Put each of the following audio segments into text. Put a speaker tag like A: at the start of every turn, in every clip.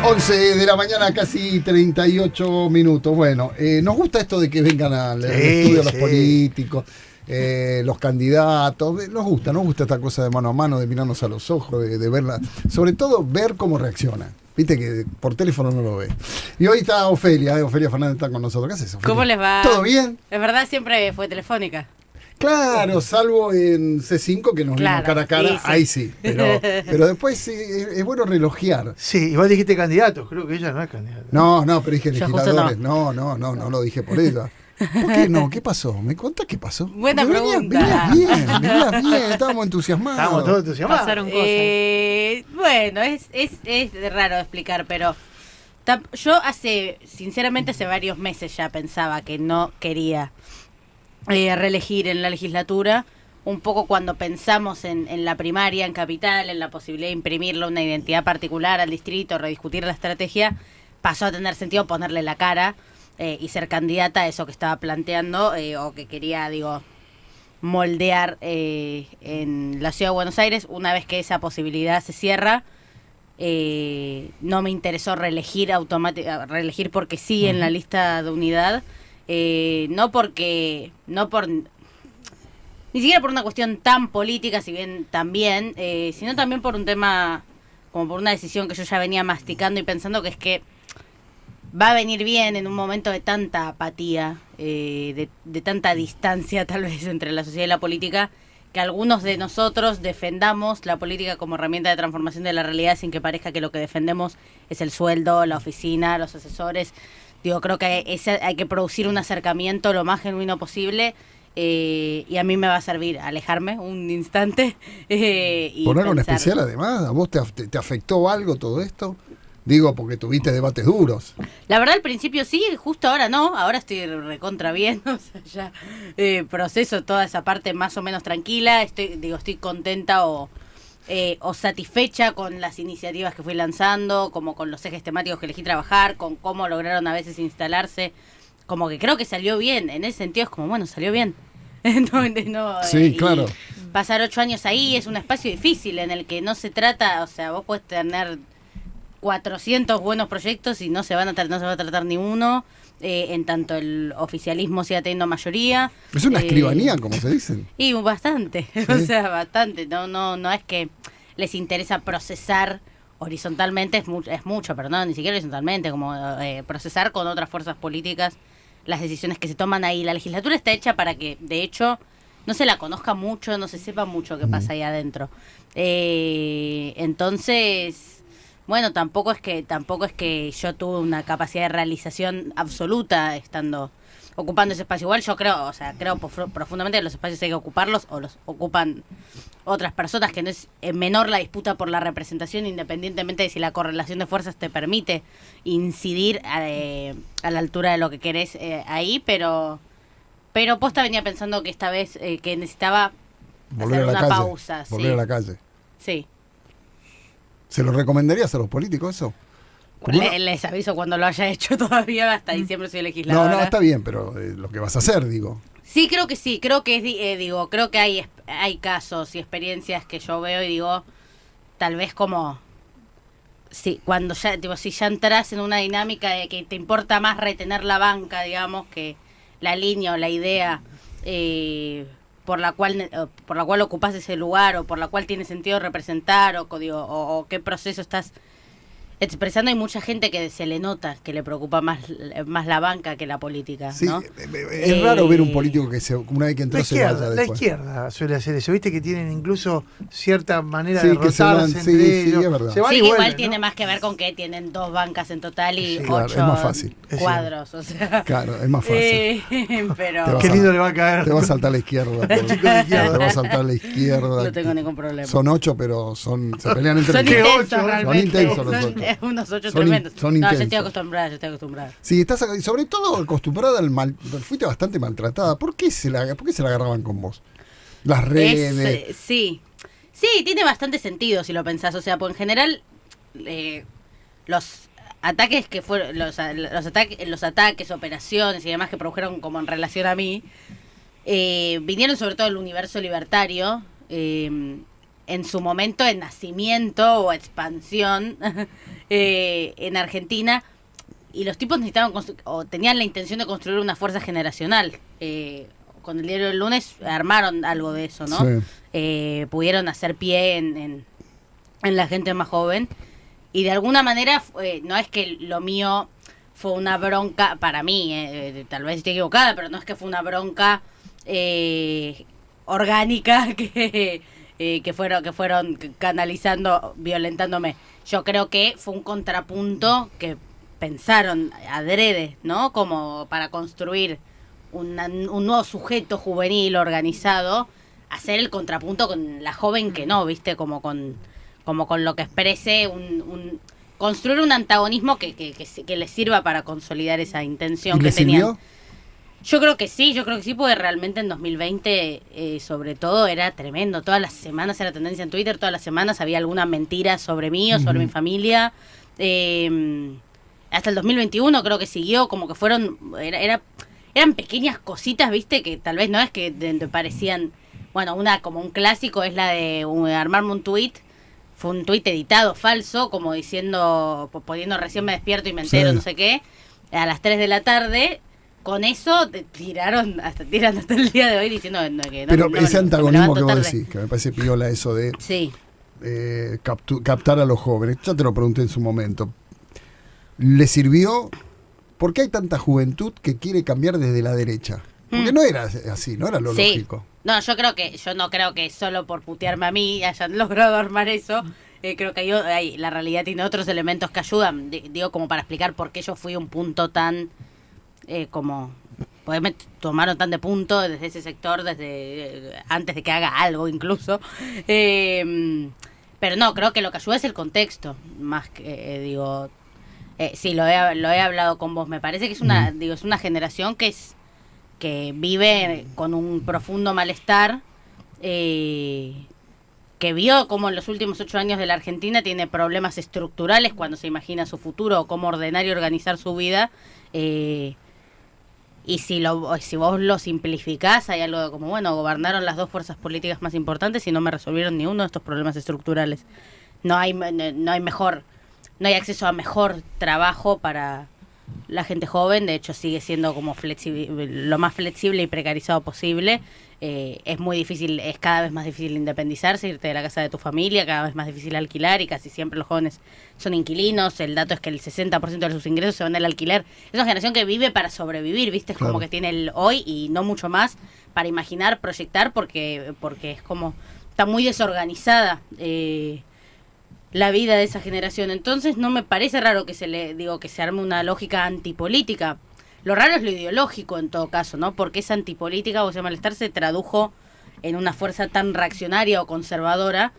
A: 11 de la mañana, casi 38 minutos. Bueno, nos gusta esto de que vengan al estudio los políticos, los candidatos. Nos gusta esta cosa de mano a mano, de mirarnos a los ojos, de verla. Sobre todo, ver cómo reacciona. Viste que por teléfono no lo ve. Y hoy está Ofelia Fernández está con nosotros. ¿Qué haces, Ofelia?
B: ¿Cómo les va?
A: ¿Todo bien?
B: Es verdad, siempre fue telefónica.
A: Claro, salvo en C5 que nos vimos cara a cara, sí. Ahí sí. Pero después es bueno relojear.
C: Sí, igual dijiste candidatos, creo que ella no es candidata.
A: No, pero dije legisladores. No lo dije por ella. ¿Por qué no? ¿Qué pasó? ¿Me contás qué pasó?
B: Buena pregunta.
A: Venías bien, estábamos entusiasmados.
C: Estábamos todos entusiasmados.
B: Pasaron cosas. Bueno, es raro de explicar, pero yo sinceramente hace varios meses ya pensaba que no quería reelegir en la legislatura, un poco cuando pensamos en la primaria en Capital, en la posibilidad de imprimirle una identidad particular al distrito, rediscutir la estrategia, pasó a tener sentido ponerle la cara y ser candidata a eso que estaba planteando o que quería, moldear en la ciudad de Buenos Aires. Una vez que esa posibilidad se cierra, no me interesó reelegir porque sí en la lista de unidad. Ni siquiera por una cuestión tan política, si bien también, sino también por un tema, como por una decisión que yo ya venía masticando y pensando que es que va a venir bien en un momento de tanta apatía, de tanta distancia tal vez entre la sociedad y la política, que algunos de nosotros defendamos la política como herramienta de transformación de la realidad sin que parezca que lo que defendemos es el sueldo, la oficina, los asesores. Creo que hay que producir un acercamiento lo más genuino posible y a mí me va a servir alejarme un instante.
A: ¿Por algo en especial además? ¿A vos te afectó algo todo esto? Digo, porque tuviste debates duros.
B: La verdad al principio sí, justo ahora no, ahora estoy recontra bien, o sea, ya proceso toda esa parte más o menos tranquila, estoy contenta o satisfecha con las iniciativas que fui lanzando, como con los ejes temáticos que elegí trabajar, con cómo lograron a veces instalarse, como que creo que salió bien, en ese sentido es como, bueno, salió bien.
A: Sí, claro.
B: Pasar 8 años ahí es un espacio difícil en el que no se trata, o sea, vos podés tener 400 buenos proyectos y no se va a tratar ni uno, en tanto el oficialismo siga teniendo mayoría.
A: Es una escribanía, como se dicen.
B: Y bastante, ¿sí? O sea, bastante. No es que les interesa procesar horizontalmente, es mucho, pero no, ni siquiera horizontalmente, como procesar con otras fuerzas políticas las decisiones que se toman ahí. La legislatura está hecha para que, de hecho, no se la conozca mucho, no se sepa mucho qué pasa ahí adentro. Entonces, bueno, tampoco es que yo tuve una capacidad de realización absoluta ocupando ese espacio. Igual yo creo profundamente que los espacios hay que ocuparlos o los ocupan otras personas, que no es menor la disputa por la representación, independientemente de si la correlación de fuerzas te permite incidir a la altura de lo que querés ahí, pero posta venía pensando que esta vez que necesitaba hacer una pausa.
A: Volver a la calle.
B: Sí.
A: ¿Se lo recomendarías a los políticos eso?
B: Les aviso cuando lo haya hecho todavía, hasta diciembre soy legisladora.
A: No, está bien, pero lo que vas a hacer, digo.
B: Sí, creo que sí, creo que hay casos y experiencias que yo veo y digo, tal vez como, sí, cuando ya, si ya entras en una dinámica de que te importa más retener la banca, digamos, que la línea o la idea, por la cual ocupás ese lugar o por la cual tiene sentido representar o qué proceso estás expresando. Hay mucha gente que se le nota que le preocupa más la banca que la política,
A: sí,
B: ¿no?
A: Es raro ver un político que una vez que entró se vaya después.
C: La izquierda suele hacer eso, viste que tienen incluso cierta manera de rotarse entre ellos.
A: Sí, es verdad.
B: Sí, igual tiene más que ver con que tienen 2 bancas en total y 8
A: es más fácil.
B: cuadros, o sea.
A: Claro, es más fácil.
B: Pero
C: qué lindo le va a caer.
A: Te va a saltar a la izquierda.
C: Chico de izquierda.
A: Te va a saltar a la izquierda.
B: No tengo ningún problema.
A: Son 8, pero se pelean entre
B: son
A: ellos.
B: Intensos,
A: son intensos los 8.
B: Unos 8 tremendos.
A: Son
B: no,
A: intensos.
B: yo estoy acostumbrada.
A: Sí, estás sobre todo acostumbrada al fuiste bastante maltratada. ¿Por qué se la agarraban con vos? Las redes.
B: Sí, tiene bastante sentido si lo pensás. O sea, pues en general los ataques que fueron los ataques, operaciones y demás que produjeron como en relación a mí, vinieron sobre todo del universo libertario. en su momento de nacimiento o expansión en Argentina, y los tipos necesitaban o tenían la intención de construir una fuerza generacional. Con el diario del lunes armaron algo de eso, ¿no? Sí. Pudieron hacer pie en la gente más joven, y de alguna manera no es que lo mío fue una bronca para mí, tal vez esté equivocada, pero no es que fue una bronca orgánica que fueron canalizando, violentándome. Yo creo que fue un contrapunto que pensaron adrede, ¿no? Como para construir un nuevo sujeto juvenil organizado, hacer el contrapunto con la joven que no, ¿viste? Como con lo que exprese construir un antagonismo que les sirva para consolidar esa intención que tenían. ¿Sirvió? Yo creo que sí, porque realmente en 2020, sobre todo, era tremendo. Todas las semanas era tendencia en Twitter, todas las semanas había alguna mentira sobre mí o sobre mi familia. Hasta el 2021 creo que siguió, como que eran pequeñas cositas, ¿viste? Que tal vez no es que te parecían... Bueno, como un clásico es la de armarme un tweet. Fue un tweet editado, falso, como diciendo, poniendo recién me despierto y me entero, sí, no sé qué. A las 3 de la tarde... Con eso tiran hasta el día de hoy diciendo que no.
A: Pero ese antagonismo que vos decís, que me parece piola eso de
B: sí.
A: Captar a los jóvenes, ya te lo pregunté en su momento. ¿Le sirvió? ¿Por qué hay tanta juventud que quiere cambiar desde la derecha? Porque no era así, no era lo lógico.
B: No, yo no creo que solo por putearme a mí hayan logrado armar eso. Creo que la realidad tiene otros elementos que ayudan. Digo, como para explicar por qué yo fui un punto tan... pues me tomaron tan de punto desde ese sector, desde antes de que haga algo incluso, pero no, creo que lo que ayuda es el contexto, más que sí, lo he hablado con vos, me parece que es una generación que vive con un profundo malestar, que vio cómo en los últimos 8 años de la Argentina tiene problemas estructurales cuando se imagina su futuro o cómo ordenar y organizar su vida. Y si vos lo simplificás, hay algo de como, bueno, gobernaron las dos fuerzas políticas más importantes y no me resolvieron ni uno de estos problemas estructurales. No hay acceso a mejor trabajo para la gente joven, de hecho sigue siendo como lo más flexible y precarizado posible. Es muy difícil, es cada vez más difícil independizarse, irte de la casa de tu familia, cada vez más difícil alquilar, y casi siempre los jóvenes son inquilinos. El dato es que el 60% de sus ingresos se van al alquiler. Es una generación que vive para sobrevivir, ¿viste? Es como que tiene el hoy y no mucho más para imaginar, proyectar, porque es como está muy desorganizada la vida de esa generación. Entonces no me parece raro que se arme una lógica antipolítica. Lo raro es lo ideológico en todo caso, ¿no? Porque esa antipolítica o ese malestar se tradujo en una fuerza tan reaccionaria o conservadora,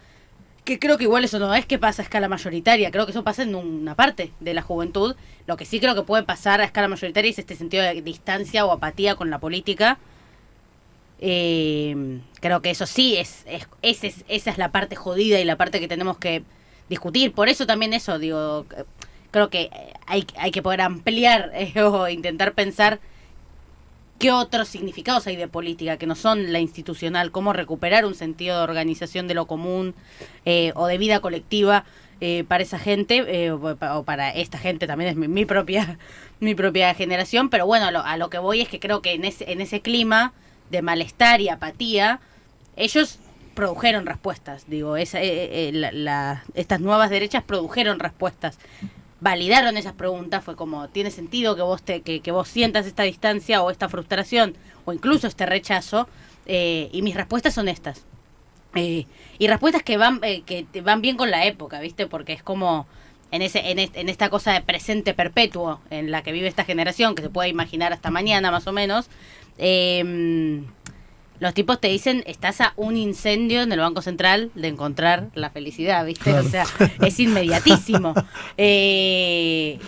B: que creo que igual eso no es que pasa a escala mayoritaria, creo que eso pasa en una parte de la juventud. Lo que sí creo que puede pasar a escala mayoritaria es este sentido de distancia o apatía con la política. Creo que eso sí esa es la parte jodida y la parte que tenemos que discutir. Por eso también eso, creo que hay que poder ampliar o intentar pensar qué otros significados hay de política que no son la institucional, cómo recuperar un sentido de organización de lo común o de vida colectiva para esa gente o para esta gente. También es mi propia generación, pero bueno, a lo que voy es que creo que en ese clima de malestar y apatía ellos produjeron respuestas. Estas nuevas derechas produjeron respuestas, validaron esas preguntas. Fue como, tiene sentido que vos sientas esta distancia o esta frustración o incluso este rechazo, y mis respuestas son estas, y respuestas que van bien con la época, ¿viste? Porque es como en esta cosa de presente perpetuo en la que vive esta generación, que se puede imaginar hasta mañana más o menos. Los tipos te dicen, estás a un incendio en el Banco Central de encontrar la felicidad, ¿viste? Claro. O sea, es inmediatísimo. Y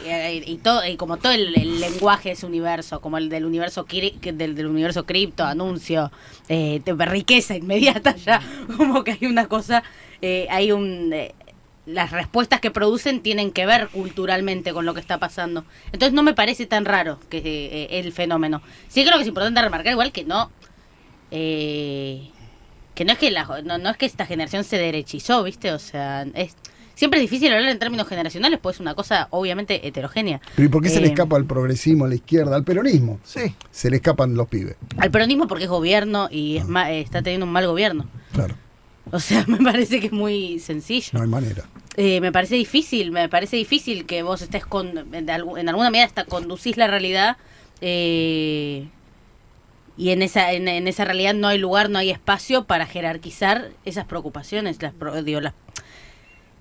B: como todo el lenguaje de ese universo, como el del universo cripto, anuncio, riqueza inmediata ya, como que hay una cosa, las respuestas que producen tienen que ver culturalmente con lo que está pasando. Entonces no me parece tan raro que el fenómeno. Sí creo que es importante remarcar igual que que no es que no es que esta generación se derechizó, ¿viste? O sea, siempre es difícil hablar en términos generacionales, pues es una cosa obviamente heterogénea.
A: ¿Pero y por qué se le escapa al progresismo, a la izquierda, al peronismo?
C: Sí.
A: Se le escapan los pibes.
B: Al peronismo porque es gobierno y está teniendo un mal gobierno.
A: Claro.
B: O sea, me parece que es muy sencillo.
A: No hay manera.
B: Me parece difícil que vos estés en alguna medida hasta conducís la realidad y en esa realidad no hay lugar, no hay espacio para jerarquizar esas preocupaciones. Que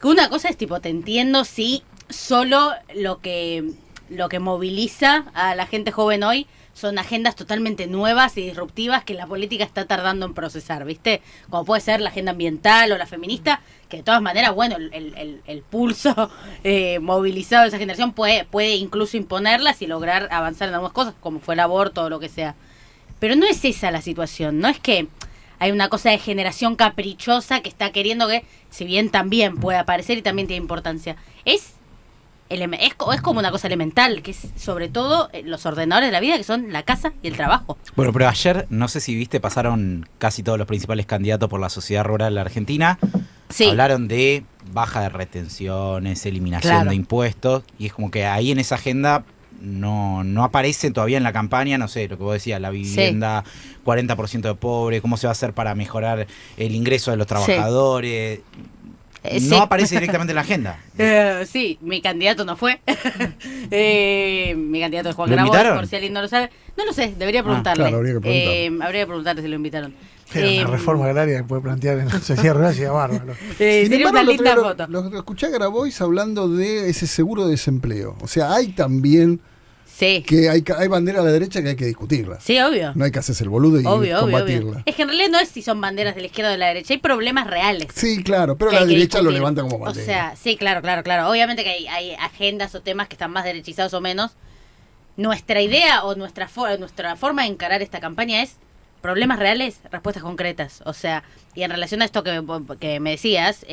B: una cosa es tipo, te entiendo si solo lo que moviliza a la gente joven hoy son agendas totalmente nuevas y disruptivas que la política está tardando en procesar, ¿viste? Como puede ser la agenda ambiental o la feminista, que de todas maneras, bueno, el pulso movilizado de esa generación puede incluso imponerlas y lograr avanzar en algunas cosas, como fue el aborto o lo que sea. Pero no es esa la situación, no es que hay una cosa de generación caprichosa que está queriendo que, si bien también puede aparecer y también tiene importancia, es como una cosa elemental, que es sobre todo los ordenadores de la vida, que son la casa y el trabajo.
D: Bueno, pero ayer, no sé si viste, pasaron casi todos los principales candidatos por la sociedad rural de la Argentina. Sí. Hablaron de baja de retenciones, eliminación de impuestos, y es como que ahí en esa agenda no aparece todavía en la campaña, no sé, lo que vos decías, la vivienda, 40% de pobre, cómo se va a hacer para mejorar el ingreso de los trabajadores. No aparece directamente en la agenda.
B: Sí, mi candidato no fue. Mi candidato es Juan
D: ¿Lo
B: Grabois,
D: invitaron?
B: por si alguien no lo sabe. No lo sé, debería preguntarle.
A: Claro, habría que
B: preguntarle si lo invitaron.
C: Pero una reforma agraria que puede plantear en la sociedad rural sería bárbaro.
B: Sería una linda foto.
A: Lo escuché a Grabois hablando de ese seguro de desempleo. O sea, hay también que hay bandera a la derecha que hay que discutirla.
B: Sí, obvio.
A: No hay que hacerse el boludo y combatirla.
B: Obvio. Es que en realidad no es si son banderas de la izquierda o de la derecha, hay problemas reales.
A: Sí, claro, pero la derecha lo levanta como bandera.
B: O sea, sí, claro. Obviamente que hay agendas o temas que están más derechizados o menos. Nuestra idea o nuestra forma de encarar esta campaña es problemas reales, respuestas concretas. O sea, y en relación a esto que me decías,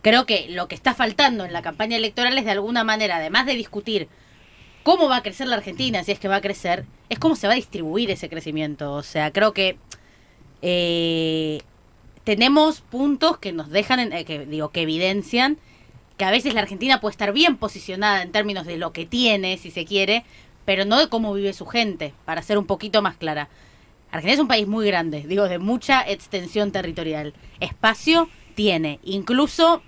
B: creo que lo que está faltando en la campaña electoral es de alguna manera, además de discutir cómo va a crecer la Argentina, si es que va a crecer, es cómo se va a distribuir ese crecimiento. O sea, creo que tenemos puntos que nos dejan, que evidencian que a veces la Argentina puede estar bien posicionada en términos de lo que tiene, si se quiere, pero no de cómo vive su gente, para ser un poquito más clara. Argentina es un país muy grande, de mucha extensión territorial. Espacio tiene, incluso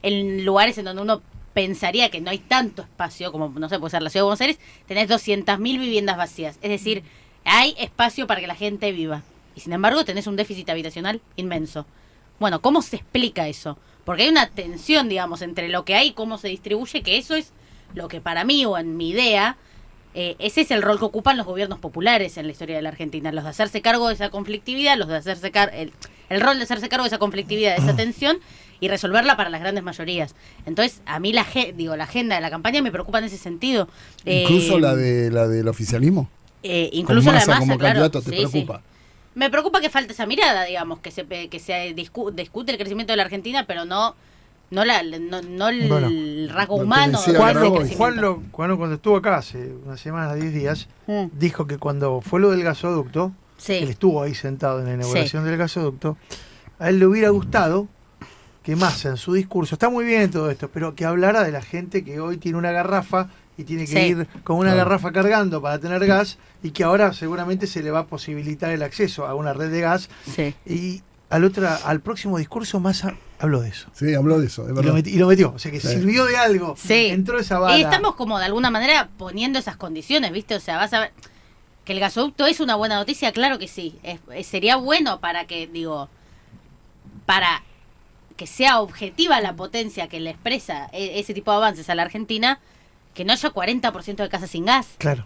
B: en lugares en donde uno pensaría que no hay tanto espacio, como, no sé, puede ser la Ciudad de Buenos Aires, tenés 200.000 viviendas vacías. Es decir, hay espacio para que la gente viva. Y sin embargo, tenés un déficit habitacional inmenso. Bueno, ¿cómo se explica eso? Porque hay una tensión, digamos, entre lo que hay y cómo se distribuye, que eso es lo que para mí, o en mi idea, ese es el rol que ocupan los gobiernos populares en la historia de la Argentina, los de hacerse cargo de esa conflictividad, los de hacerse el rol de hacerse cargo de esa conflictividad, de esa tensión, y resolverla para las grandes mayorías. Entonces, a mí la agenda de la campaña me preocupa en ese sentido.
A: ¿Incluso la del oficialismo?
B: Incluso la de Massa,
A: como
B: claro.
A: candidato, ¿te preocupa?
B: Sí. Me preocupa que falte esa mirada, digamos, que se discute el crecimiento de la Argentina, pero no el rasgo humano.
C: Juan, cuando estuvo acá hace una semana, 10 días, dijo que cuando fue lo del gasoducto, él estuvo ahí sentado en la inauguración del gasoducto, a él le hubiera gustado que Massa en su discurso, está muy bien todo esto, pero que hablara de la gente que hoy tiene una garrafa y tiene que ir con una garrafa cargando para tener gas, y que ahora seguramente se le va a posibilitar el acceso a una red de gas. Y al próximo discurso Massa habló de eso.
A: Sí, habló de eso, es verdad.
C: Y lo metió, o sea que sirvió de algo. Entró esa bala.
B: Y estamos como de alguna manera poniendo esas condiciones, ¿viste? O sea, vas a ver que el gasoducto es una buena noticia, claro que sí. Sería bueno para que sea objetiva la potencia que le expresa ese tipo de avances a la Argentina, que no haya 40% de casas sin gas.
C: Claro.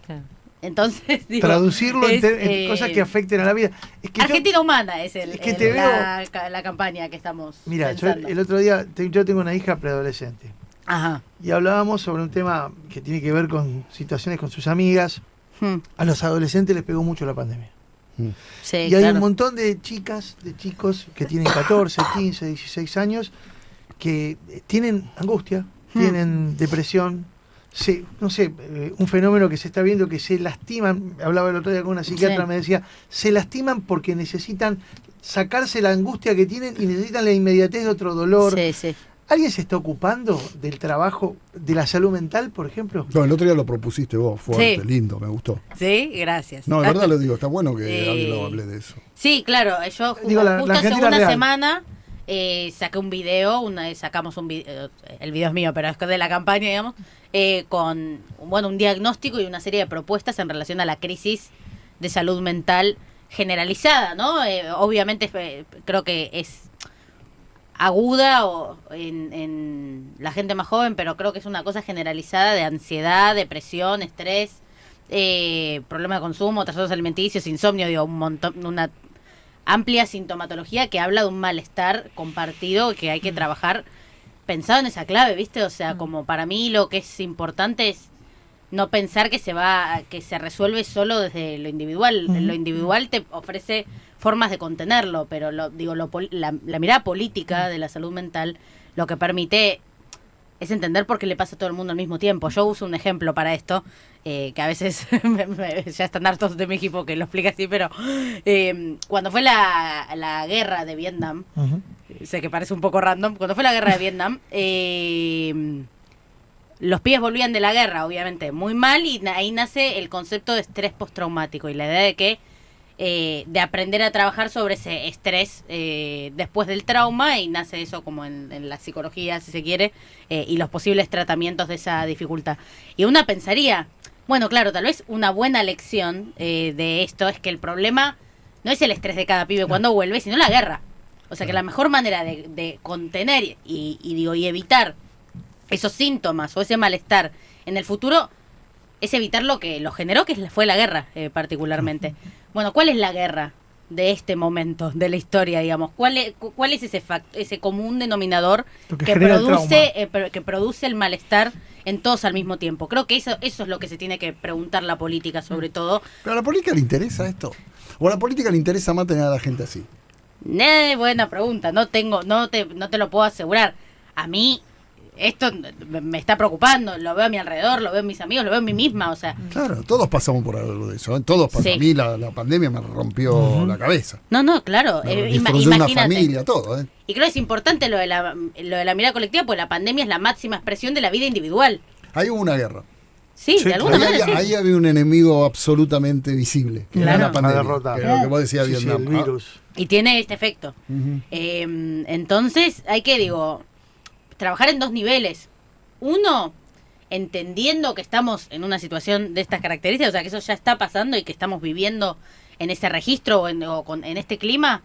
B: Entonces,
C: traducirlo en cosas que afecten a la vida. Es que
B: Argentina Humana es la campaña que estamos pensando.
C: El otro día, yo tengo una hija preadolescente.
B: Ajá.
C: Y hablábamos sobre un tema que tiene que ver con situaciones con sus amigas. A los adolescentes les pegó mucho la pandemia.
B: Sí,
C: y hay un montón de chicas, de chicos que tienen 14, 15, 16 años que tienen angustia, tienen depresión, no sé, un fenómeno que se está viendo, que se lastiman, hablaba el otro día con una psiquiatra, me decía, se lastiman porque necesitan sacarse la angustia que tienen y necesitan la inmediatez de otro dolor.
B: Sí.
C: ¿Alguien se está ocupando del trabajo de la salud mental, por ejemplo?
A: No, el otro día lo propusiste vos, fuerte, lindo, me gustó.
B: Sí, gracias.
A: No, de verdad lo digo, está bueno que alguien lo hable de eso.
B: Sí, claro, yo justo hace una semana saqué un video, sacamos un video, el video es mío, pero es de la campaña, digamos, con un diagnóstico y una serie de propuestas en relación a la crisis de salud mental generalizada, ¿no? Obviamente creo que es aguda en la gente más joven, pero creo que es una cosa generalizada de ansiedad, depresión, estrés, problema de consumo, trastornos alimenticios, insomnio, digo, un montón, una amplia sintomatología que habla de un malestar compartido que hay que trabajar pensado en esa clave, ¿viste? O sea, como para mí lo que es importante es no pensar que se resuelve solo desde lo individual. Lo individual te ofrece formas de contenerlo, pero la mirada política de la salud mental lo que permite es entender por qué le pasa a todo el mundo al mismo tiempo. Yo uso un ejemplo para esto, que a veces ya están hartos de mi equipo que lo explica así, pero cuando fue la guerra de Vietnam, sé que parece un poco random, cuando fue la guerra de Vietnam, los pibes volvían de la guerra, obviamente, muy mal, y ahí nace el concepto de estrés postraumático y la idea de que de aprender a trabajar sobre ese estrés después del trauma, y nace eso como en la psicología, si se quiere, y los posibles tratamientos de esa dificultad. Y una pensaría, bueno, claro, tal vez una buena lección de esto es que el problema no es el estrés de cada pibe cuando vuelve, sino la guerra. O sea que la mejor manera de contener y evitar esos síntomas o ese malestar en el futuro es evitar lo que lo generó, que fue la guerra particularmente. Bueno, ¿cuál es la guerra de este momento de la historia, digamos? ¿Cuál es ese común denominador que produce el malestar en todos al mismo tiempo? Creo que eso es lo que se tiene que preguntar la política, sobre todo.
A: ¿Pero a la política le interesa esto? ¿O a la política le interesa más tener a la gente así?
B: Buena pregunta, no te lo puedo asegurar. A mí esto me está preocupando, lo veo a mi alrededor, lo veo en mis amigos, lo veo en mí misma, o sea.
A: Claro, todos pasamos por algo de eso, ¿eh? Todos pasamos. Sí. A mí la pandemia me rompió la cabeza.
B: No, claro.
A: Imagínate. Una familia, todo, ¿eh?
B: Y creo que es importante lo de la mirada colectiva, porque la pandemia es la máxima expresión de la vida individual.
A: Ahí hubo una guerra.
B: Sí, de alguna manera.
A: Ahí había un enemigo absolutamente visible, que era la pandemia, que era lo que vos decías, Vietnam.
C: El virus.
B: Y tiene este efecto. Entonces, hay que, trabajar en dos niveles. Uno, entendiendo que estamos en una situación de estas características, o sea, que eso ya está pasando y que estamos viviendo en ese registro en este clima,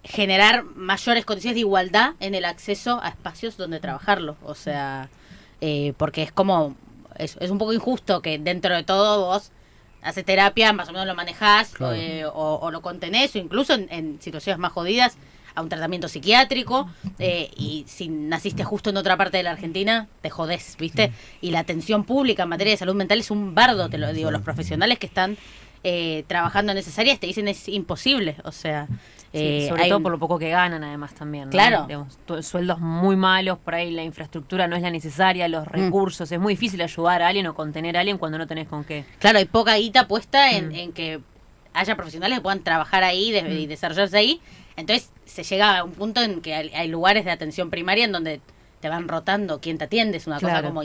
B: generar mayores condiciones de igualdad en el acceso a espacios donde trabajarlo. O sea, porque es como, es un poco injusto que dentro de todo vos haces terapia, más o menos lo manejás, claro, o lo contenés, o incluso en situaciones más jodidas, a un tratamiento psiquiátrico, y si naciste justo en otra parte de la Argentina, te jodés, ¿viste? Y la atención pública en materia de salud mental es un bardo, te lo digo. Los profesionales que están trabajando en esas áreas te dicen es imposible, o sea.
E: Sobre todo por lo poco que ganan, además, también, ¿no?
B: Claro.
E: Digamos, sueldos muy malos, por ahí la infraestructura no es la necesaria, los recursos, es muy difícil ayudar a alguien o contener a alguien cuando no tenés con qué.
B: Claro, hay poca guita puesta en que haya profesionales que puedan trabajar ahí y desarrollarse ahí. Entonces se llega a un punto en que hay lugares de atención primaria en donde te van rotando quién te atiende, es una cosa como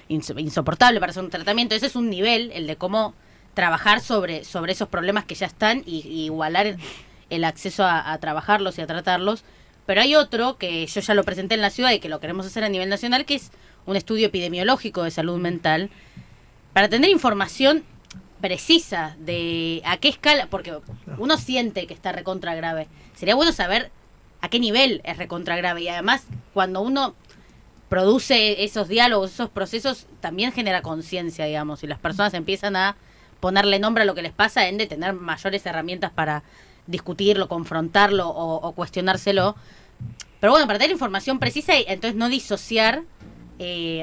B: insoportable para hacer un tratamiento. Ese es un nivel, el de cómo trabajar sobre esos problemas que ya están y igualar el acceso a trabajarlos y a tratarlos. Pero hay otro que yo ya lo presenté en la ciudad y que lo queremos hacer a nivel nacional, que es un estudio epidemiológico de salud mental para tener información precisa de a qué escala, porque uno siente que está recontra grave. Sería bueno saber a qué nivel es recontra grave, y además cuando uno produce esos diálogos, esos procesos, también genera conciencia, digamos, y las personas empiezan a ponerle nombre a lo que les pasa, de tener mayores herramientas para discutirlo, confrontarlo o cuestionárselo. Pero bueno, para tener información precisa y entonces no disociar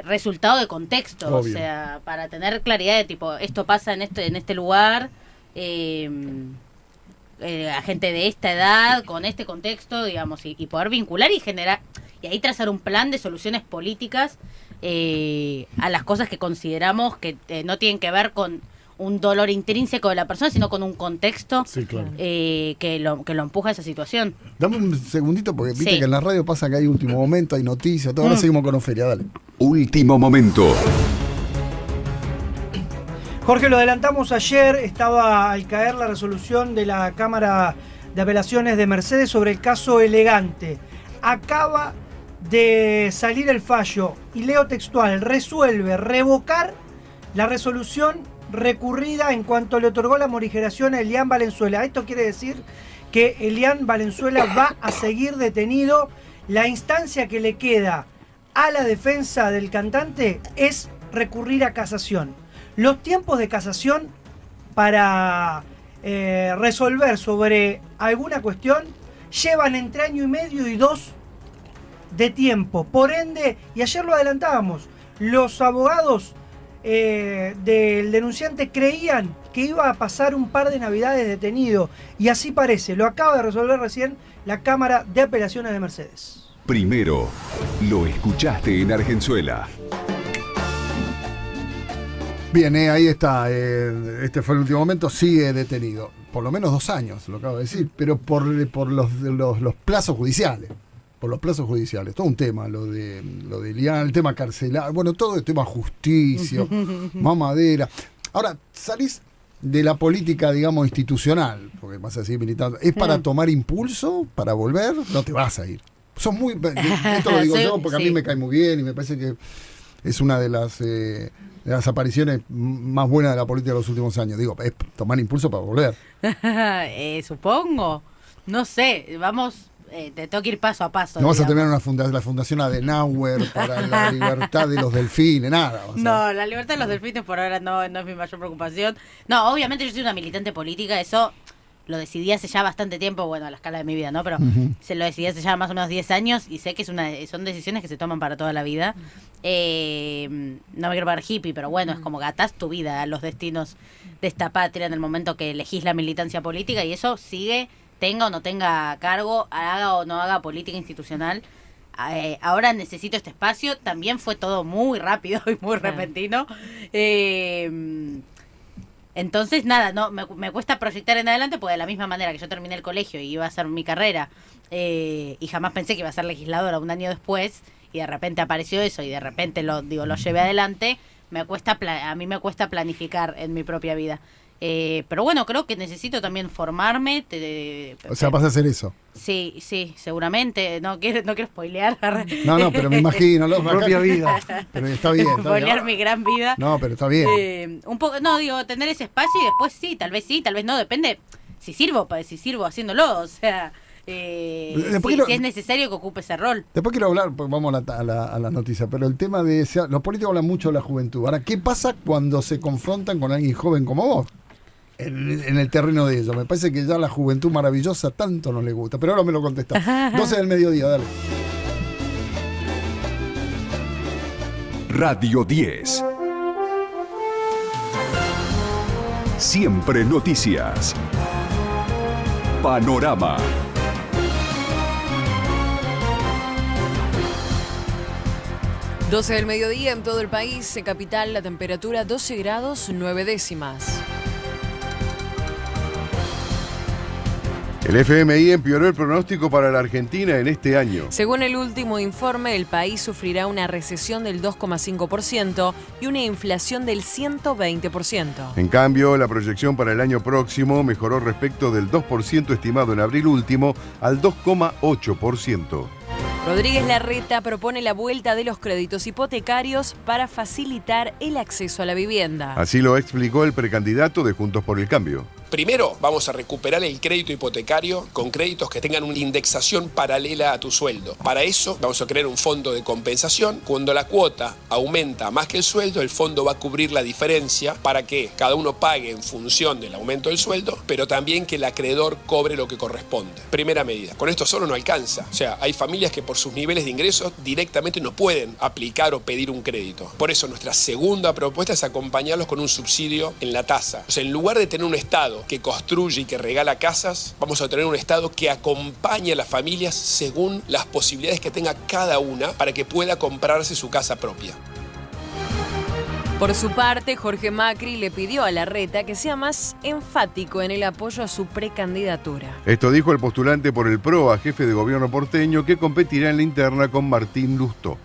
B: resultado de contexto. Obvio. O sea, para tener claridad de tipo, esto pasa en este lugar, a gente de esta edad, con este contexto, digamos, y poder vincular y generar, y ahí trazar un plan de soluciones políticas a las cosas que consideramos que no tienen que ver con un dolor intrínseco de la persona, sino con un contexto que lo empuja a esa situación.
A: Dame un segundito, porque viste que en la radio pasa que hay último momento, hay noticias, todo. Ahora seguimos con Ofelia, dale.
F: Último momento.
G: Jorge, lo adelantamos ayer, estaba al caer la resolución de la Cámara de Apelaciones de Mercedes sobre el caso Elegante. Acaba de salir el fallo, y leo textual: resuelve revocar la resolución recurrida en cuanto le otorgó la morigeración a Elian Valenzuela. Esto quiere decir que Elian Valenzuela va a seguir detenido. La instancia que le queda a la defensa del cantante es recurrir a casación. Los tiempos de casación para resolver sobre alguna cuestión llevan entre 1 año y medio y 2 de tiempo. Por ende, y ayer lo adelantábamos, los abogados del denunciante creían que iba a pasar un par de navidades detenido, y así parece. Lo acaba de resolver recién la Cámara de Apelaciones de Mercedes.
F: Primero, lo escuchaste en Argenzuela.
A: Bien, ahí está. Este fue el último momento. Sigue detenido. Por lo menos 2 años, lo acabo de decir. Pero por los plazos judiciales. Por los plazos judiciales. Todo un tema, lo de Elian, el tema carcelar. Bueno, todo el tema justicia, mamadera. Ahora, salís de la política, digamos, institucional, porque vas a seguir militando. ¿Es para tomar impulso? ¿Para volver? No te vas a ir. Sos muy... Esto lo digo yo porque a mí me cae muy bien y me parece que es una de las apariciones más buenas de la política de los últimos años. Digo, es tomar impulso para volver.
B: Supongo. No sé, vamos... te tengo que ir paso a paso.
A: No vas a tener la Fundación Adenauer para la libertad de los delfines, nada.
B: No, la libertad de los delfines por ahora no es mi mayor preocupación. No, obviamente yo soy una militante política, eso lo decidí hace ya bastante tiempo, bueno, a la escala de mi vida, ¿no? Pero se lo decidí hace ya más o menos 10 años y sé que son decisiones que se toman para toda la vida. No me quiero parar hippie, pero bueno, es como que atás tu vida a los destinos de esta patria en el momento que elegís la militancia política, y eso sigue, tenga o no tenga cargo, haga o no haga política institucional. Ahora necesito este espacio. También fue todo muy rápido y muy repentino. Entonces, nada, no me cuesta proyectar en adelante, porque de la misma manera que yo terminé el colegio y iba a hacer mi carrera, y jamás pensé que iba a ser legisladora un año después, y de repente apareció eso y de repente lo llevé adelante, a mí me cuesta planificar en mi propia vida. Pero bueno, creo que necesito también formarme.
A: O sea, vas a hacer eso.
B: Sí, seguramente. No quiero spoilear.
A: No, pero me imagino.
C: Tu propia vida.
A: Pero está bien.
B: Spoilear mi gran vida.
A: No, pero está bien.
B: Un poco, tener ese espacio y después sí, tal vez no, depende si sirvo haciéndolo. O sea, si es necesario que ocupe ese rol.
A: Después quiero hablar, porque vamos a la noticia, pero el tema de... los políticos hablan mucho de la juventud. Ahora, ¿qué pasa cuando se confrontan con alguien joven como vos? En el terreno de ellos. Me parece que ya la juventud maravillosa tanto no le gusta. Pero ahora me lo contestás. 12 del mediodía, dale.
F: Radio 10. Siempre noticias. Panorama.
H: Doce del mediodía en todo el país. En capital la temperatura 12 grados 9 décimas.
I: El FMI empeoró el pronóstico para la Argentina en este año.
H: Según el último informe, el país sufrirá una recesión del 2,5% y una inflación del 120%.
I: En cambio, la proyección para el año próximo mejoró respecto del 2% estimado en abril último al 2,8%.
H: Rodríguez Larreta propone la vuelta de los créditos hipotecarios para facilitar el acceso a la vivienda.
I: Así lo explicó el precandidato de Juntos por el Cambio.
J: Primero, vamos a recuperar el crédito hipotecario con créditos que tengan una indexación paralela a tu sueldo. Para eso, vamos a crear un fondo de compensación. Cuando la cuota aumenta más que el sueldo, el fondo va a cubrir la diferencia para que cada uno pague en función del aumento del sueldo, pero también que el acreedor cobre lo que corresponde. Primera medida. Con esto solo no alcanza. O sea, hay familias que por sus niveles de ingresos directamente no pueden aplicar o pedir un crédito. Por eso, nuestra segunda propuesta es acompañarlos con un subsidio en la tasa. O sea, en lugar de tener un Estado que construye y que regala casas, vamos a tener un Estado que acompañe a las familias según las posibilidades que tenga cada una para que pueda comprarse su casa propia.
H: Por su parte, Jorge Macri le pidió a Larreta que sea más enfático en el apoyo a su precandidatura.
I: Esto dijo el postulante por el PRO a jefe de gobierno porteño, que competirá en la interna con Martín Lustó.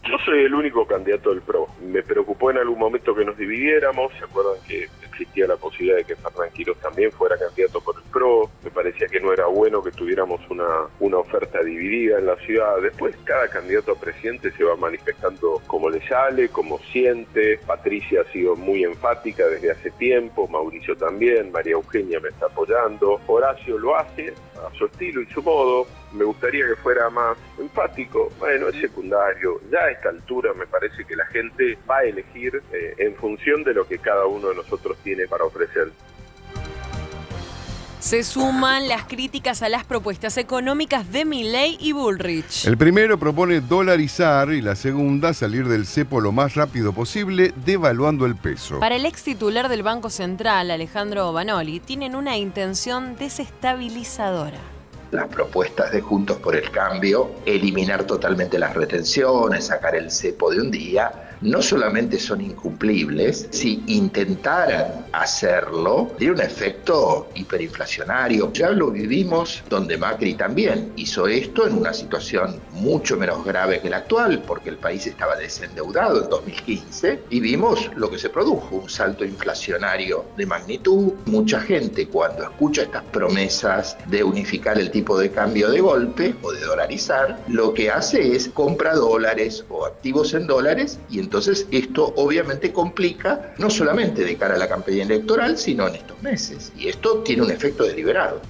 K: Yo soy el único candidato del PRO. Me preocupó en algún momento que nos dividiéramos. ¿Se acuerdan que existía la posibilidad de que Fernán Quiroz también fuera candidato por el PRO? Me parecía que no era bueno que tuviéramos una oferta dividida en la ciudad. Después cada candidato a presidente se va manifestando como le sale, como siente. Patricia ha sido muy enfática desde hace tiempo, Mauricio también, María Eugenia me está apoyando, Horacio lo hace a su estilo y su modo. Me gustaría que fuera más enfático. Bueno, es secundario. Ya a esta altura me parece que la gente va a elegir en función de lo que cada uno de nosotros tiene para ofrecer.
H: Se suman las críticas a las propuestas económicas de Milei y Bullrich.
I: El primero propone dolarizar y la segunda salir del cepo lo más rápido posible, devaluando el peso.
H: Para el ex titular del Banco Central, Alejandro Banoli, tienen una intención desestabilizadora.
L: Las propuestas de Juntos por el Cambio, eliminar totalmente las retenciones, sacar el cepo de un día, no solamente son incumplibles, si intentaran hacerlo, tiene un efecto hiperinflacionario. Ya lo vivimos donde Macri también hizo esto en una situación mucho menos grave que la actual, porque el país estaba desendeudado en 2015 y vimos lo que se produjo, un salto inflacionario de magnitud. Mucha gente cuando escucha estas promesas de unificar el tipo de cambio de golpe o de dolarizar, lo que hace es compra dólares o activos en dólares, y entonces esto obviamente complica no solamente de cara a la campaña electoral, sino en estos meses, y esto tiene un efecto deliberado.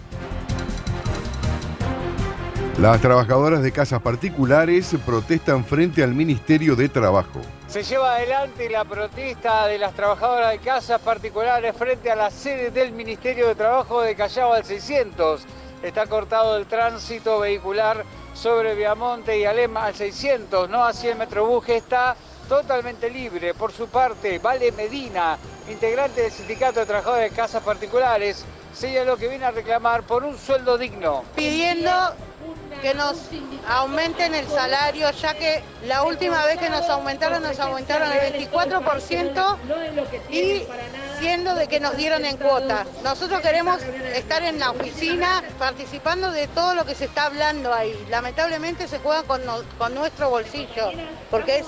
I: Las trabajadoras de casas particulares protestan frente al Ministerio de Trabajo.
M: Se lleva adelante la protesta de las trabajadoras de casas particulares frente a la sede del Ministerio de Trabajo de Callao al 600. Está cortado el tránsito vehicular sobre Viamonte y Alem al 600, no así el Metrobús, que está totalmente libre. Por su parte, Vale Medina, integrante del Sindicato de Trabajadores de Casas Particulares, señaló que viene a reclamar por un sueldo digno.
N: Pidiendo que nos aumenten el salario, ya que la última vez que nos aumentaron el 24% y siendo de que nos dieron en cuota. Nosotros queremos estar en la oficina participando de todo lo que se está hablando ahí. Lamentablemente se juega con nuestro bolsillo, porque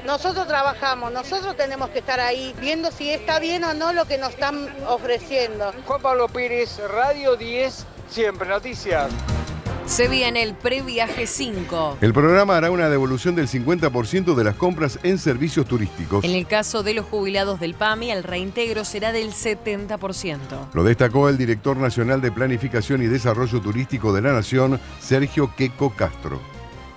N: nosotros trabajamos, nosotros tenemos que estar ahí viendo si está bien o no lo que nos están ofreciendo.
M: Juan Pablo Pérez, Radio 10, Siempre Noticias.
H: Se viene el Previaje 5.
I: El programa hará una devolución del 50% de las compras en servicios turísticos.
H: En el caso de los jubilados del PAMI, el reintegro será del 70%.
I: Lo destacó el director nacional de Planificación y Desarrollo Turístico de la Nación, Sergio Queco Castro.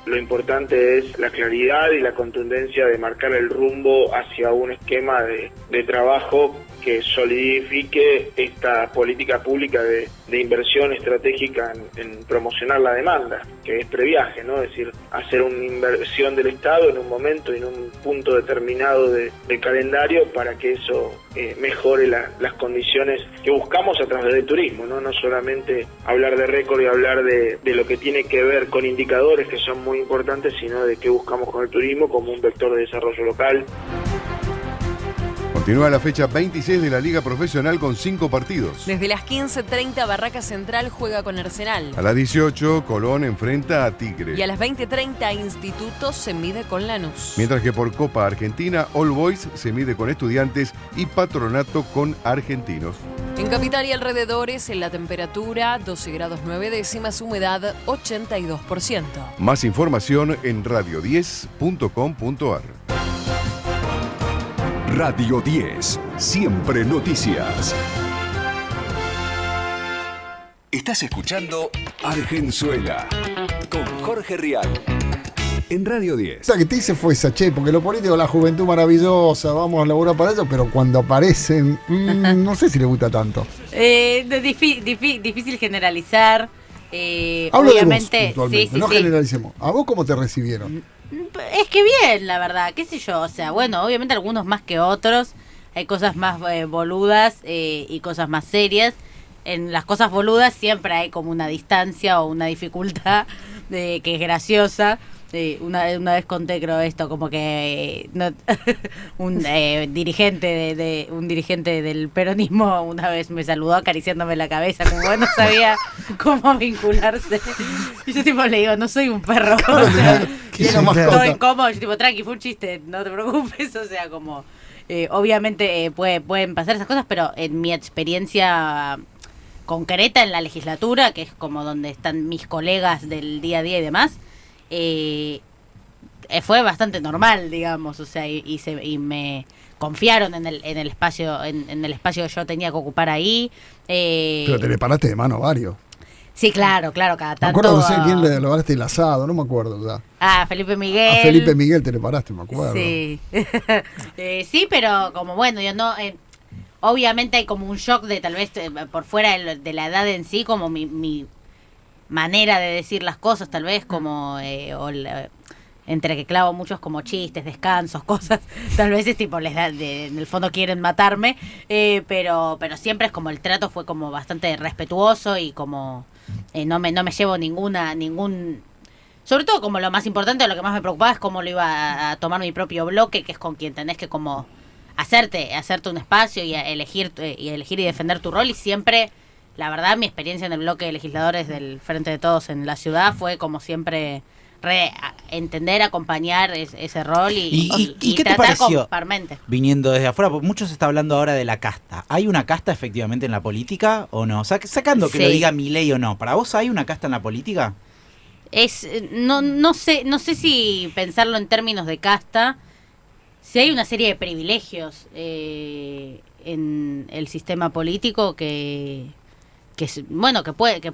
O: Lo importante es la claridad y la contundencia de marcar el rumbo hacia un esquema de trabajo que solidifique esta política pública de inversión estratégica en promocionar la demanda, que es previaje, ¿no? Es decir, hacer una inversión del Estado en un momento y en un punto determinado del calendario para que eso mejore las condiciones que buscamos a través del turismo, ¿no? No solamente hablar de récord y hablar de lo que tiene que ver con indicadores que son muy importantes, sino de qué buscamos con el turismo como un vector de desarrollo local.
I: Continúa la fecha 26 de la Liga Profesional con 5 partidos.
H: Desde las 15:30 Barraca Central juega con Arsenal.
I: A las 18 Colón enfrenta a Tigre.
H: Y a las 20:30 Instituto se mide con Lanús.
I: Mientras que por Copa Argentina All Boys se mide con Estudiantes y Patronato con Argentinos.
H: En Capital y alrededores, en la temperatura 12 grados 9 décimas, humedad 82%.
I: Más información en radio10.com.ar.
F: Radio 10, Siempre Noticias. Estás escuchando Argenzuela con Jorge Rial. En Radio 10.
A: La que te hice fue esa, che, porque los políticos, la juventud maravillosa, vamos a laburar para ellos, pero cuando aparecen, no sé si les gusta tanto.
B: Difícil generalizar.
A: Hablo
B: obviamente,
A: de vos, sí, no generalicemos. ¿A vos cómo te recibieron?
B: Es que bien, la verdad, qué sé yo, o sea, bueno, obviamente algunos más que otros, hay cosas más boludas y cosas más serias. En las cosas boludas siempre hay como una distancia o una dificultad que es graciosa, Sí, una vez conté, creo, esto, como que un dirigente del peronismo una vez me saludó acariciándome la cabeza, como no sabía cómo vincularse. Y yo tipo le digo, no soy un perro, o sea, todo incómodo, yo tipo, tranqui, fue un chiste, no te preocupes, o sea, como obviamente pueden pasar esas cosas, pero en mi experiencia concreta en la legislatura, que es como donde están mis colegas del día a día y demás, fue bastante normal, digamos, o sea, y me confiaron en el espacio en el espacio que yo tenía que ocupar ahí.
A: Pero te le paraste de mano varios.
B: Sí, claro, cada tanto.
A: Me acuerdo, no sé quién le paraste el asado, no me acuerdo ya.
B: Felipe Miguel.
A: A Felipe Miguel te le paraste, me acuerdo.
B: Sí. Sí, pero como bueno, yo no... obviamente hay como un shock de tal vez por fuera de la edad en sí, como mi manera de decir las cosas, tal vez como entre que clavo muchos como chistes, descansos, cosas, tal vez es tipo en el fondo quieren matarme, pero siempre es como el trato fue como bastante respetuoso y como no me llevo ningún sobre todo como lo más importante, lo que más me preocupaba es cómo lo iba a tomar mi propio bloque, que es con quien tenés que como hacerte un espacio y elegir y defender tu rol. Y siempre, la verdad, mi experiencia en el bloque de legisladores del Frente de Todos en la ciudad fue como siempre entender, acompañar ese rol y
D: ¿qué te
B: tratar
D: pareció,
B: con parmente.
D: viniendo desde afuera? Porque mucho se está hablando ahora de la casta. ¿Hay una casta efectivamente en la política o no? Sacando que lo diga Milei o no. ¿Para vos hay una casta en la política?
B: No sé si pensarlo en términos de casta. Si hay una serie de privilegios en el sistema político que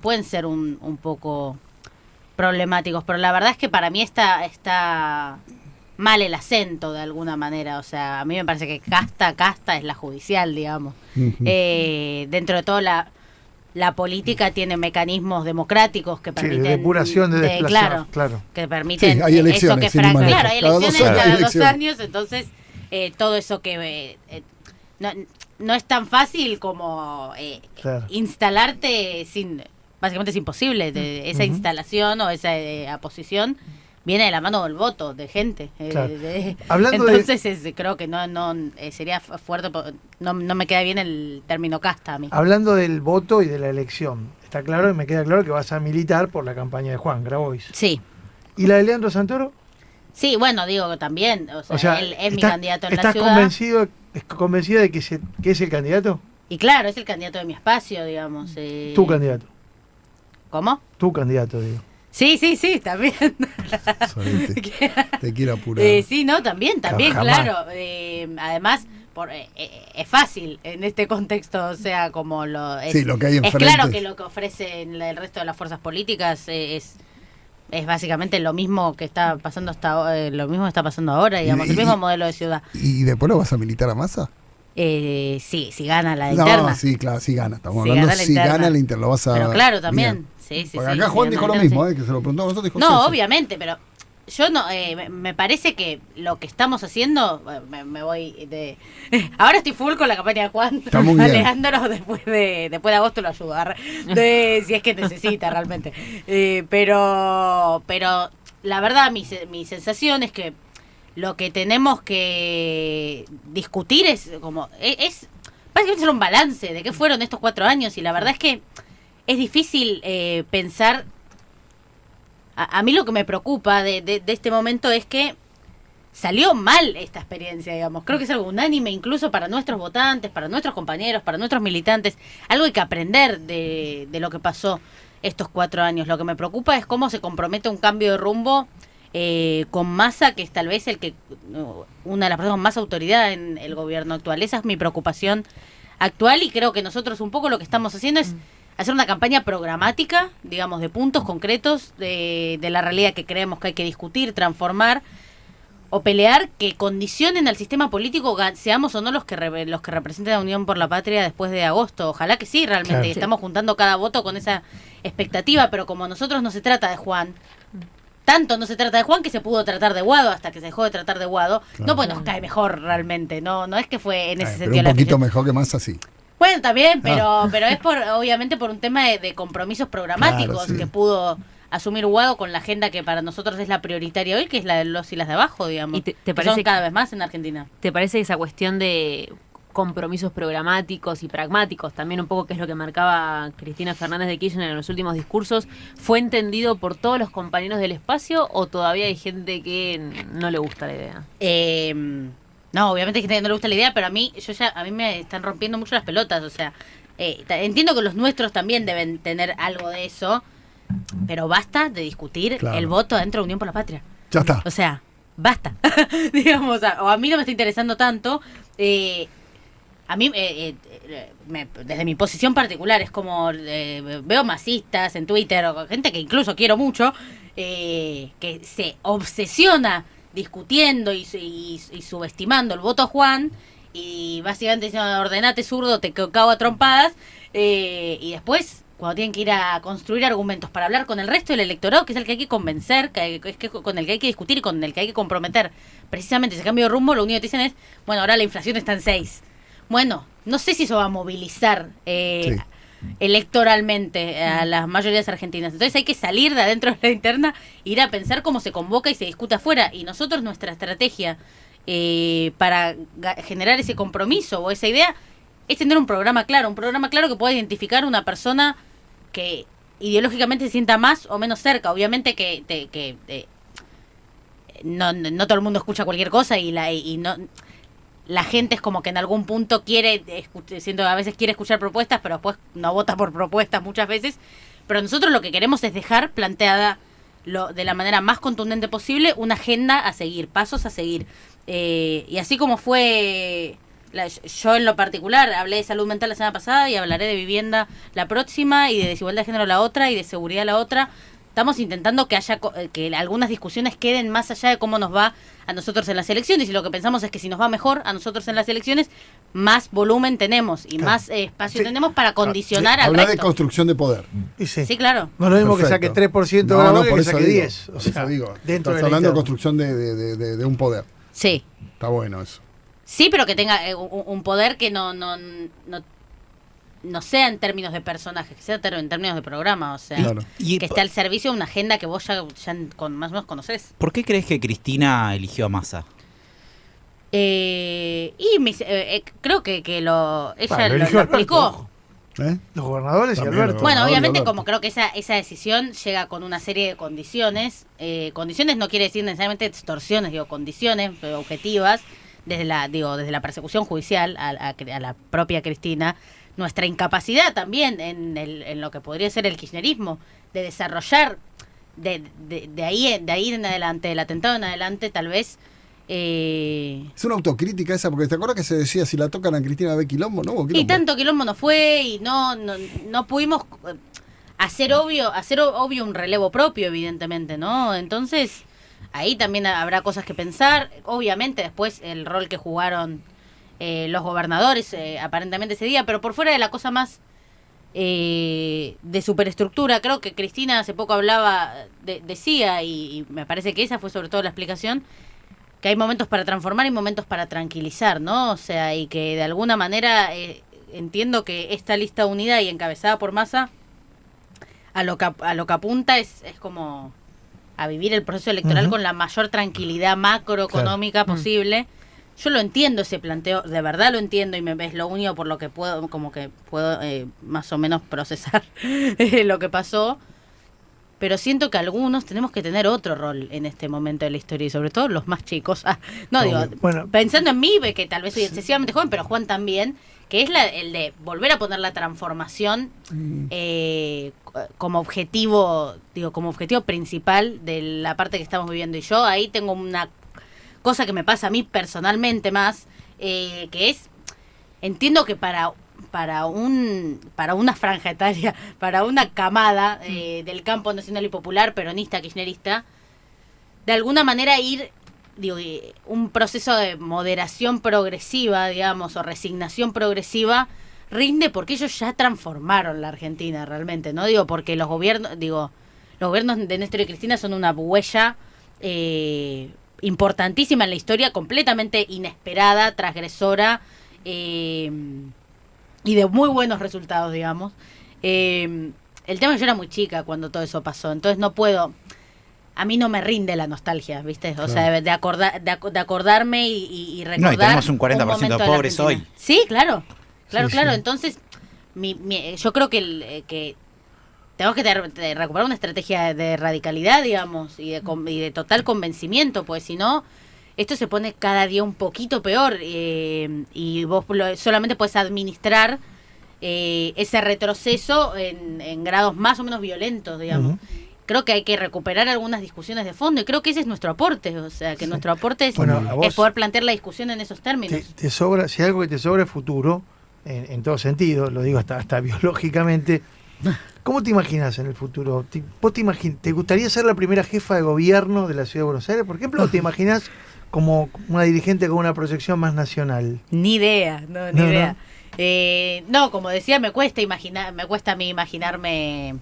B: pueden ser un poco problemáticos, pero la verdad es que para mí está mal el acento de alguna manera, o sea, a mí me parece que casta es la judicial, digamos. Dentro de todo la política tiene mecanismos democráticos que permiten...
C: Sí, de depuración, de desplazar, claro.
B: Que permiten
A: hay elecciones,
B: hay elecciones cada 2 años, entonces todo eso que... no es tan fácil como instalarte básicamente es imposible. Esa instalación o esa aposición viene de la mano del voto de gente. Entonces creo que no sería fuerte, no me queda bien el término casta a mí.
C: Hablando del voto y de la elección, está claro y me queda claro que vas a militar por la campaña de Juan Grabois.
B: Sí.
C: ¿Y la de Leandro Santoro?
B: Sí, bueno, digo también, o sea él es mi candidato en la ciudad.
C: ¿Estás convencida de que es el candidato?
B: Y claro, es el candidato de mi espacio, digamos.
C: Tu candidato.
B: ¿Cómo?
C: Tu candidato, digo.
B: Sí, también.
A: Te quiero apurar.
B: Sí, no, también, claro. Además, es fácil en este contexto, o sea, como lo
A: que hay enfrente.
B: Es claro que lo que ofrecen el resto de las fuerzas políticas es básicamente lo mismo que está pasando está pasando ahora, digamos, el mismo modelo de ciudad.
A: ¿Y después lo vas a militar a Massa?
B: Sí, si gana la interna.
A: Sí, claro, si gana. Estamos hablando si gana la interna, lo vas a...
B: Pero claro, también. Sí,
A: porque acá Juan dijo lo mismo, que se lo preguntó a nosotros. Dijo,
B: no, obviamente, pero yo no... me parece que lo que estamos haciendo... me voy de... Ahora estoy full con la campaña de Juan. Alejandro después de agosto lo ayuda. Si es que necesita realmente. Pero la verdad, mi sensación es que lo que tenemos que discutir es básicamente hacer un balance de qué fueron estos 4 años, y la verdad es que es difícil pensar. A mí lo que me preocupa de este momento es que salió mal esta experiencia, digamos. Creo que es algo unánime incluso para nuestros votantes, para nuestros compañeros, para nuestros militantes. Algo hay que aprender de lo que pasó estos 4 años. Lo que me preocupa es cómo se compromete un cambio de rumbo con Massa, que es tal vez una de las personas con más autoridad en el gobierno actual. Esa es mi preocupación actual, y creo que nosotros un poco lo que estamos haciendo es hacer una campaña programática, digamos, de puntos concretos de la realidad que creemos que hay que discutir, transformar o pelear, que condicionen al sistema político, seamos o no los que representen a Unión por la Patria después de agosto. Ojalá que sí, realmente. Claro, estamos juntando cada voto con esa expectativa, pero como nosotros no se trata de Juan, tanto no se trata de Juan que se pudo tratar de Guado hasta que se dejó de tratar de Guado. Claro. No, pues nos cae mejor realmente. No es que fue en ese sentido.
A: Pero un poquito mejor que más así.
B: Bueno, también, pero es obviamente por un tema de compromisos programáticos, claro, sí, que pudo asumir Guado con la agenda que para nosotros es la prioritaria hoy, que es la de los y las de abajo, digamos.
E: ¿Y te
B: que
E: parece
B: son cada vez más en Argentina?
E: ¿Te parece esa cuestión de compromisos programáticos y pragmáticos, también un poco que es lo que marcaba Cristina Fernández de Kirchner en los últimos discursos, fue entendido por todos los compañeros del espacio o todavía hay gente que no le gusta la idea?
B: No, obviamente hay gente que no le gusta la idea, pero a mí me están rompiendo mucho las pelotas, o sea, entiendo que los nuestros también deben tener algo de eso, pero basta de discutir el voto dentro de Unión por la Patria.
A: Ya está.
B: O sea, basta. Digamos, o a mí no me está interesando tanto. A mí, desde mi posición particular, es como veo masistas en Twitter o gente que incluso quiero mucho, que se obsesiona discutiendo y subestimando el voto a Juan y básicamente diciendo, ordenate zurdo, te cago a trompadas, y después cuando tienen que ir a construir argumentos para hablar con el resto del electorado, que es el que hay que convencer, con el que hay que discutir y con el que hay que comprometer precisamente ese cambio de rumbo, lo único que te dicen es, bueno, ahora la inflación está en 6. Bueno, no sé si eso va a movilizar electoralmente a las mayorías argentinas. Entonces hay que salir de adentro de la interna, ir a pensar cómo se convoca y se discute afuera. Y nosotros, nuestra estrategia para generar ese compromiso o esa idea es tener un programa claro que pueda identificar una persona que ideológicamente se sienta más o menos cerca. Obviamente que no todo el mundo escucha cualquier cosa y no... La gente es como que en algún punto a veces quiere escuchar propuestas, pero después no vota por propuestas muchas veces. Pero nosotros lo que queremos es dejar planteada de la manera más contundente posible una agenda a seguir, pasos a seguir. Y así como fue, yo en lo particular hablé de salud mental la semana pasada y hablaré de vivienda la próxima y de desigualdad de género la otra y de seguridad la otra. Estamos intentando que algunas discusiones queden más allá de cómo nos va a nosotros en las elecciones, y lo que pensamos es que si nos va mejor a nosotros en las elecciones, más volumen tenemos y más espacio tenemos para condicionar al
A: Hablar
B: resto.
A: de construcción de poder.
B: Sí, claro.
C: No es lo mismo que saque 3% de la que saque 10.
A: O sea,
C: dentro
A: estás hablando de construcción de un poder.
B: Sí.
A: Está bueno eso.
B: Sí, pero que tenga un poder que no sea en términos de personajes, que sea en términos de programa, o sea, que esté al servicio de una agenda que vos ya más o menos conocés.
D: ¿Por qué crees que Cristina eligió a Massa?
B: Creo que ella lo explicó.
C: Los gobernadores
A: también,
C: y Alberto.
B: Bueno, obviamente como creo que esa decisión llega con una serie de condiciones. Condiciones no quiere decir necesariamente extorsiones, condiciones objetivas, desde la persecución judicial a la propia Cristina. Nuestra incapacidad también en lo que podría ser el kirchnerismo de desarrollar de ahí en adelante, del atentado en adelante, tal vez.
A: Es una autocrítica esa, porque te acuerdas que se decía, si la tocan a Cristina va a haber quilombo, ¿no? Quilombo.
B: Y tanto quilombo no fue y no pudimos hacer obvio un relevo propio, evidentemente, ¿no? Entonces ahí también habrá cosas que pensar. Obviamente después el rol que jugaron los gobernadores aparentemente ese día, pero por fuera de la cosa más de superestructura, creo que Cristina hace poco decía, y me parece que esa fue sobre todo la explicación, que hay momentos para transformar y momentos para tranquilizar, ¿no? O sea, y que de alguna manera entiendo que esta lista unida y encabezada por Massa a lo que apunta es como a vivir el proceso electoral con la mayor tranquilidad macroeconómica posible. Yo lo entiendo ese planteo, de verdad lo entiendo, y es lo único por lo que puedo más o menos procesar lo que pasó, pero siento que algunos tenemos que tener otro rol en este momento de la historia, y sobre todo los más chicos. Pensando en mí, que tal vez soy excesivamente joven, pero Juan también, que es el de volver a poner la transformación como objetivo principal de la parte que estamos viviendo. Y yo ahí tengo una cosa que me pasa a mí personalmente más, que es, entiendo que para una franja etaria, para una camada del campo nacional y popular, peronista, kirchnerista, de alguna manera un proceso de moderación progresiva, digamos, o resignación progresiva, rinde porque ellos ya transformaron la Argentina realmente, ¿no? Porque los gobiernos de Néstor y Cristina son una huella importantísima en la historia, completamente inesperada, transgresora, y de muy buenos resultados, digamos. el tema es que yo era muy chica cuando todo eso pasó, entonces no puedo... A mí no me rinde la nostalgia, ¿viste? O sea, de acordarme y recordar.
D: No, y tenemos un 40% de pobres hoy.
B: Sí, claro. Entonces, yo creo que tenemos que recuperar una estrategia de radicalidad, digamos, y de total convencimiento, pues si no, esto se pone cada día un poquito peor y vos solamente puedes administrar ese retroceso en grados más o menos violentos, digamos. Creo que hay que recuperar algunas discusiones de fondo y creo que ese es nuestro aporte, o sea, que nuestro aporte es poder plantear la discusión en esos términos.
C: Te sobra, si hay algo que te sobra es futuro, en todo sentido, lo digo hasta biológicamente. ¿Cómo te imaginas en el futuro? ¿Vos te gustaría ser la primera jefa de gobierno de la Ciudad de Buenos Aires, por ejemplo, o te imaginas como una dirigente con una proyección más nacional?
B: Ni idea, ni idea. No, como decía, me cuesta a mí imaginarme...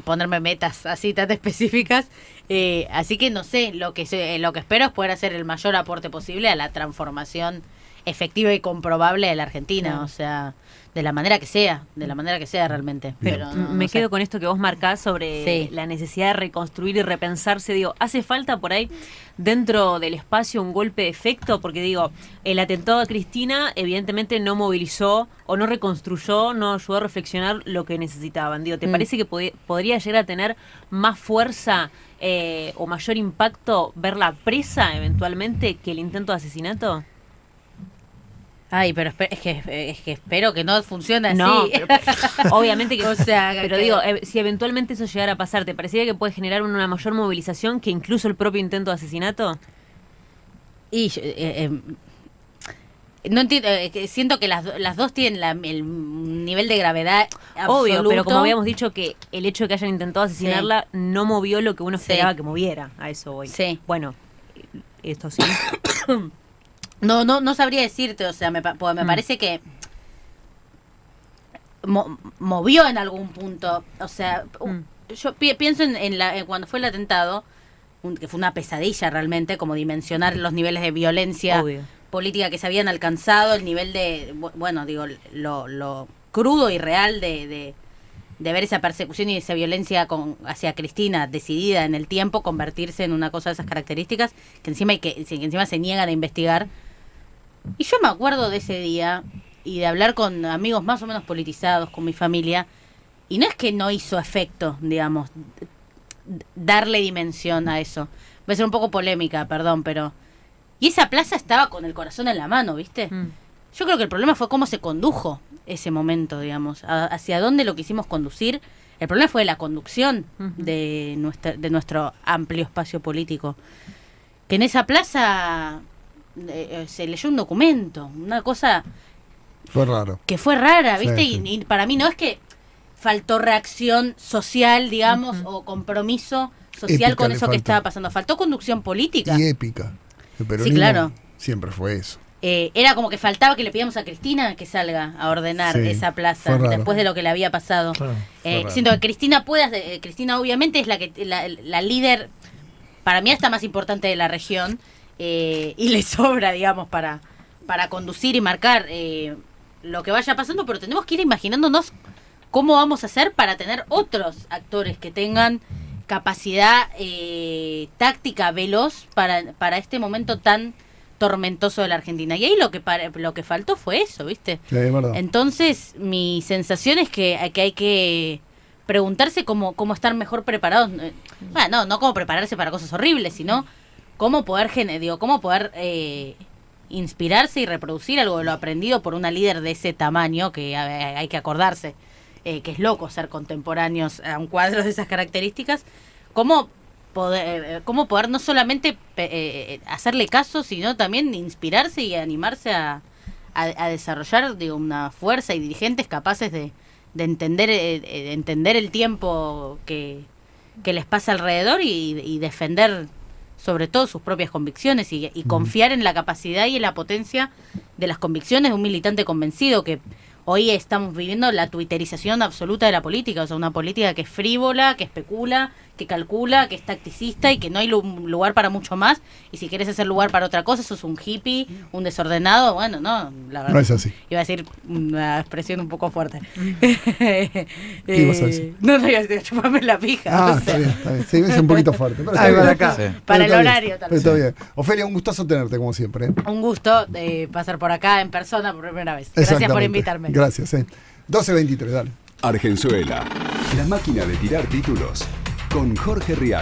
B: ponerme metas así tan específicas, así que no sé, lo que espero es poder hacer el mayor aporte posible a la transformación efectiva y comprobable de la Argentina, o sea, de la manera que sea realmente.
E: Pero me quedo con esto que vos marcás sobre la necesidad de reconstruir y repensarse. Digo, ¿hace falta por ahí dentro del espacio un golpe de efecto? Porque digo, el atentado a Cristina evidentemente no movilizó o no reconstruyó, no ayudó a reflexionar lo que necesitaban. Digo, ¿te parece que podría llegar a tener más fuerza o mayor impacto verla presa eventualmente que el intento de asesinato?
B: Ay, pero es que espero que no funcione así.
E: No, pero, obviamente que... O sea, pero digo, si eventualmente eso llegara a pasar, ¿te parecería que puede generar una mayor movilización que incluso el propio intento de asesinato?
B: Y no entiendo, siento que las dos tienen el nivel de gravedad absoluto.
E: Obvio, pero como habíamos dicho que el hecho de que hayan intentado asesinarla no movió lo que uno esperaba que moviera. A eso voy.
B: Sí.
E: Bueno, esto sí...
B: No sabría decirte, o sea, me parece que movió en algún punto, o sea, yo pienso en cuando fue el atentado, que fue una pesadilla realmente, como dimensionar los niveles de violencia política que se habían alcanzado, el nivel de, bueno, digo, lo crudo y real de ver esa persecución y esa violencia hacia Cristina, decidida en el tiempo convertirse en una cosa de esas características, que encima se niegan a investigar. Y yo me acuerdo de ese día y de hablar con amigos más o menos politizados, con mi familia, y no es que no hizo efecto, digamos, darle dimensión a eso. Voy a ser un poco polémica, perdón, pero... Y esa plaza estaba con el corazón en la mano, ¿viste? Yo creo que el problema fue cómo se condujo ese momento, digamos, hacia dónde lo quisimos conducir. El problema fue la conducción de nuestro amplio espacio político. Que en esa plaza... se leyó un documento, una cosa que fue rara, ¿viste? Sí. Y para mí no es que faltó reacción social, digamos, o compromiso social épica con eso que estaba pasando, faltó conducción política.
A: Y épica.
B: Sí, claro.
A: Siempre fue eso.
B: Era como que faltaba que le pidamos a Cristina que salga a ordenar esa plaza después de lo que le había pasado. Siento que Cristina Cristina obviamente es la líder, para mí hasta más importante de la región. Y le sobra, digamos, para conducir y marcar lo que vaya pasando, pero tenemos que ir imaginándonos cómo vamos a hacer para tener otros actores que tengan capacidad táctica veloz para este momento tan tormentoso de la Argentina. Y ahí lo que faltó fue eso, ¿viste?
A: Sí, es verdad.
B: Entonces, mi sensación es que hay que preguntarse cómo estar mejor preparados. Bueno, no cómo prepararse para cosas horribles, sino cómo poder inspirarse y reproducir algo de lo aprendido por una líder de ese tamaño, que hay que acordarse, que es loco ser contemporáneos a un cuadro de esas características. Cómo poder no solamente hacerle caso, sino también inspirarse y animarse a desarrollar, digo, una fuerza y dirigentes capaces de entender el tiempo que les pasa alrededor y defender sobre todo sus propias convicciones y confiar en la capacidad y en la potencia de las convicciones de un militante convencido, que hoy estamos viviendo la twitterización absoluta de la política, o sea, una política que es frívola, que especula, que calcula, que es tacticista y que no hay lugar para mucho más. Y si quieres hacer lugar para otra cosa, sos un hippie, un desordenado. Bueno, no, la verdad.
A: No es así.
B: Iba a decir una expresión un poco fuerte.
A: ¿Qué ibas a decir?
B: No, iba a decir chupame la pija.
A: Está bien. Sí, es un poquito fuerte. Pero
C: ahí va acá.
D: Sí.
B: Para el horario también.
A: Está bien. Ofelia, un gustazo tenerte como siempre.
B: Un gusto pasar por acá en persona por primera vez. Gracias por invitarme.
A: Gracias. 12:23, dale.
F: Argenzuela, la máquina de tirar títulos con Jorge Rial.